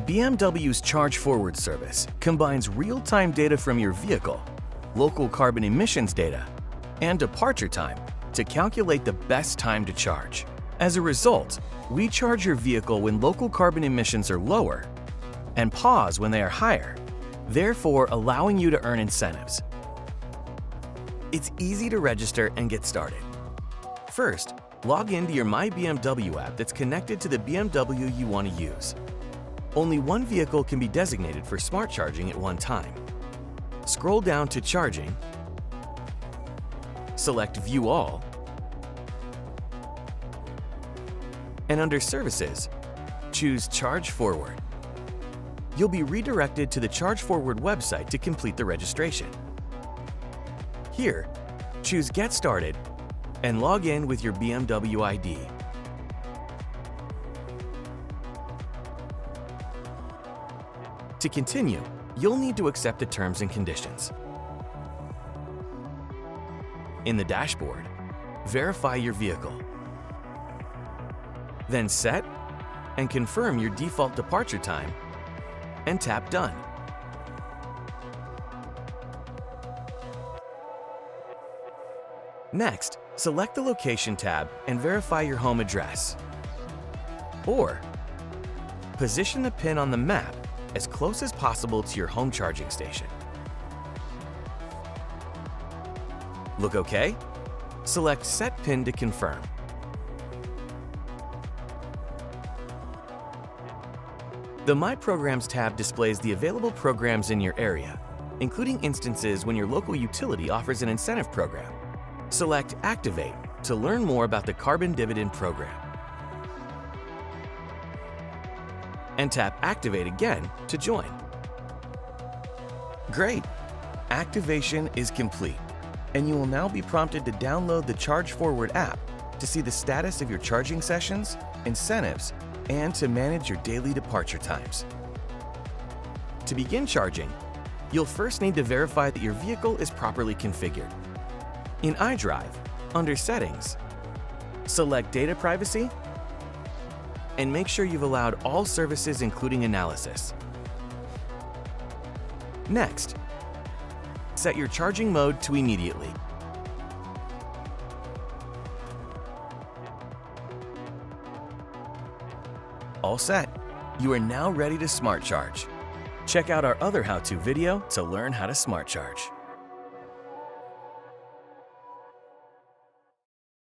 BMW's ChargeForward service combines real-time data from your vehicle, local carbon emissions data, and departure time to calculate the best time to charge. As a result, we charge your vehicle when local carbon emissions are lower and pause when they are higher, therefore allowing you to earn incentives. It's easy to register and get started. First, log into your My BMW app that's connected to the BMW you want to use. Only one vehicle can be designated for smart charging at one time. Scroll down to Charging, select View All, and under Services, choose ChargeForward. You'll be redirected to the ChargeForward website to complete the registration. Here, choose Get Started and log in with your BMW ID. To continue, you'll need to accept the terms and conditions. In the dashboard, verify your vehicle. Then set and confirm your default departure time and tap Done. Next, select the Location tab and verify your home address. Or, position the pin on the map as close as possible to your home charging station. Look OK? Select Set Pin to confirm. The My Programs tab displays the available programs in your area, including instances when your local utility offers an incentive program. Select Activate to learn more about the Carbon Dividend program. And tap Activate again to join. Great! Activation is complete, and you will now be prompted to download the ChargeForward app to see the status of your charging sessions, incentives, and to manage your daily departure times. To begin charging, you'll first need to verify that your vehicle is properly configured. In iDrive, under Settings, select Data Privacy and make sure you've allowed all services including analysis. Next, set your charging mode to immediately. All set. You are now ready to smart charge. Check out our other how-to video to learn how to smart charge.